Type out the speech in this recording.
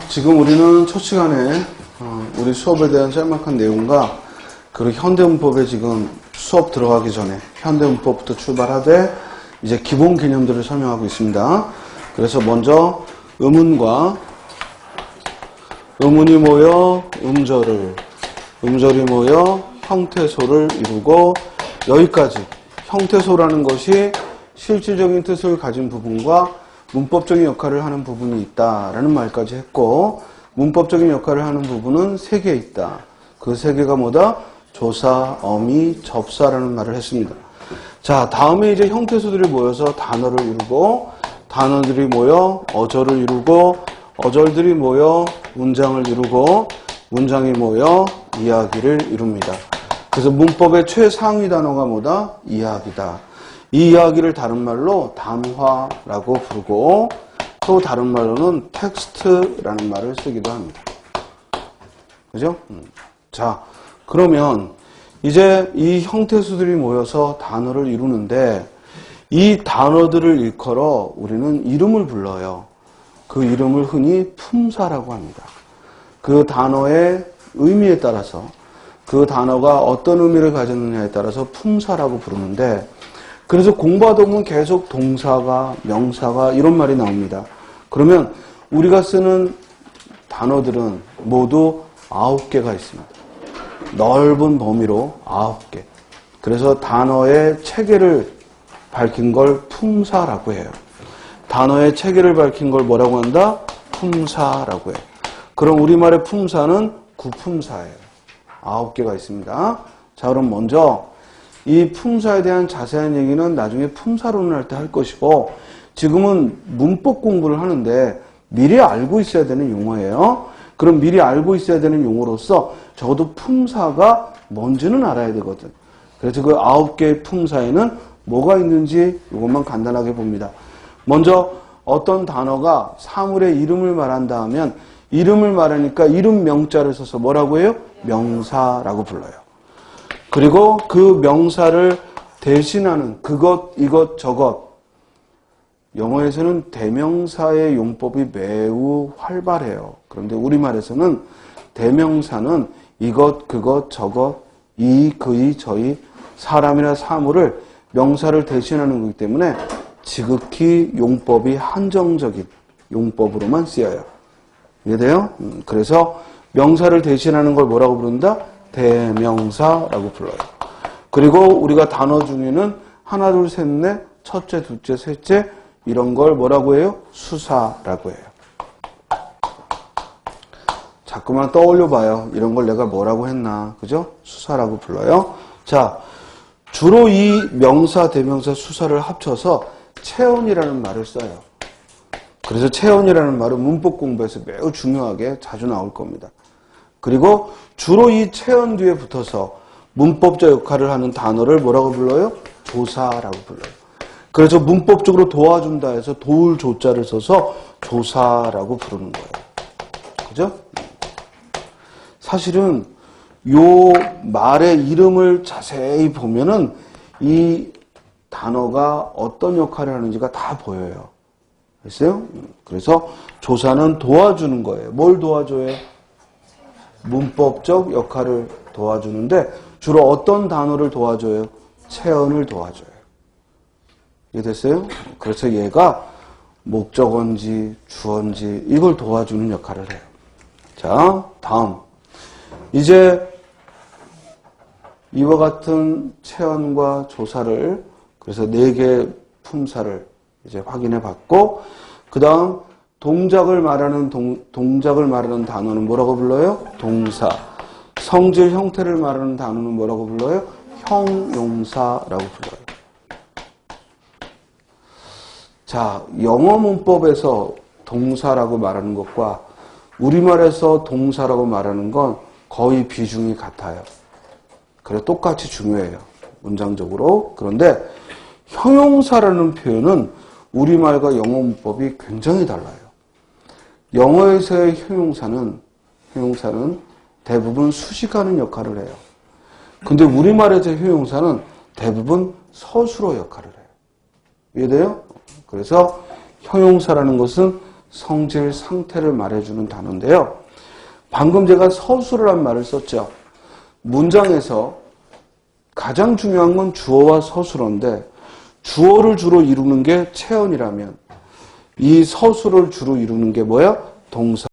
지금 우리는 첫 시간에 우리 수업에 대한 짤막한 내용과 그리고 현대문법에 지금 수업 들어가기 전에 현대문법부터 출발하되 이제 기본 개념들을 설명하고 있습니다. 그래서 먼저 음운과 음운이 모여 음절이 모여 형태소를 이루고 여기까지 형태소라는 것이 실질적인 뜻을 가진 부분과 문법적인 역할을 하는 부분이 있다라는 말까지 했고, 문법적인 역할을 하는 부분은 세 개 있다. 그 세 개가 뭐다? 조사, 어미, 접사라는 말을 했습니다. 자, 다음에 이제 형태소들이 모여서 단어를 이루고, 단어들이 모여 어절을 이루고, 어절들이 모여 문장을 이루고, 문장이 모여 이야기를 이룹니다. 그래서 문법의 최상위 단어가 뭐다? 이야기다. 이 이야기를 다른 말로 담화라고 부르고, 또 다른 말로는 텍스트라는 말을 쓰기도 합니다. 그죠? 자, 그러면 이제 이 형태수들이 모여서 단어를 이루는데, 이 단어들을 일컬어 우리는 이름을 불러요. 그 이름을 흔히 품사라고 합니다. 그 단어의 의미에 따라서, 그 단어가 어떤 의미를 가졌느냐에 따라서 품사라고 부르는데, 그래서 공부하다 보면 계속 동사가, 명사가 이런 말이 나옵니다. 그러면 우리가 쓰는 단어들은 모두 9개가 있습니다. 넓은 범위로 9개. 그래서 단어의 체계를 밝힌 걸 품사라고 해요. 단어의 체계를 밝힌 걸 뭐라고 한다? 품사라고 해요. 그럼 우리말의 품사는 구품사예요. 9개가 있습니다. 자, 그럼 먼저 이 품사에 대한 자세한 얘기는 나중에 품사론을 할 때 할 것이고, 지금은 문법 공부를 하는데 미리 알고 있어야 되는 용어예요. 그럼 미리 알고 있어야 되는 용어로서 적어도 품사가 뭔지는 알아야 되거든. 그래서 그 9개의 품사에는 뭐가 있는지 이것만 간단하게 봅니다. 먼저 어떤 단어가 사물의 이름을 말한다 하면, 이름을 말하니까 이름 명자를 써서 뭐라고 해요? 명사라고 불러요. 그리고 그 명사를 대신하는 그것, 이것, 저것. 영어에서는 대명사의 용법이 매우 활발해요. 그런데 우리말에서는 대명사는 이것, 그것, 저것, 이, 그이, 저이, 사람이나 사물을 명사를 대신하는 거기 때문에 지극히 용법이 한정적인 용법으로만 쓰여요. 이해돼요? 그래서 명사를 대신하는 걸 뭐라고 부른다? 대명사라고 불러요. 그리고 우리가 단어 중에는 하나, 둘, 셋, 넷, 첫째, 둘째, 셋째 이런 걸 뭐라고 해요? 수사라고 해요. 자꾸만 떠올려 봐요. 이런 걸 내가 뭐라고 했나. 그죠? 수사라고 불러요. 자, 주로 이 명사, 대명사, 수사를 합쳐서 체언이라는 말을 써요. 그래서 체언이라는 말은 문법 공부에서 매우 중요하게 자주 나올 겁니다. 그리고 주로 이 체언 뒤에 붙어서 문법적 역할을 하는 단어를 뭐라고 불러요? 조사라고 불러요. 그래서 문법적으로 도와준다 해서 도울 조자를 써서 조사라고 부르는 거예요. 그죠? 사실은 요 말의 이름을 자세히 보면은 이 단어가 어떤 역할을 하는지가 다 보여요. 됐어요? 그래서 조사는 도와주는 거예요. 뭘 도와줘요? 문법적 역할을 도와주는데 주로 어떤 단어를 도와줘요? 체언을 도와줘요. 이해됐어요? 그래서 얘가 목적어인지 주어인지 이걸 도와주는 역할을 해요. 자, 다음. 이제 이와 같은 체언과 조사를, 그래서 4개의 품사를 이제 확인해 봤고, 그 다음 동작을 말하는 단어는 뭐라고 불러요? 동사. 성질, 형태를 말하는 단어는 뭐라고 불러요? 형용사라고 불러요. 자, 영어 문법에서 동사라고 말하는 것과 우리말에서 동사라고 말하는 건 거의 비중이 같아요. 그래, 똑같이 중요해요. 문장적으로. 그런데 형용사라는 표현은 우리말과 영어 문법이 굉장히 달라요. 영어에서의 형용사는 대부분 수식하는 역할을 해요. 근데 우리말에서의 형용사는 대부분 서술어 역할을 해요. 이해돼요? 그래서 형용사라는 것은 성질, 상태를 말해주는 단어인데요. 방금 제가 서술이란 말을 썼죠. 문장에서 가장 중요한 건 주어와 서술어인데 주어를 주로 이루는 게 체언이라면 이 서술을 주로 이루는 게 뭐야? 동사.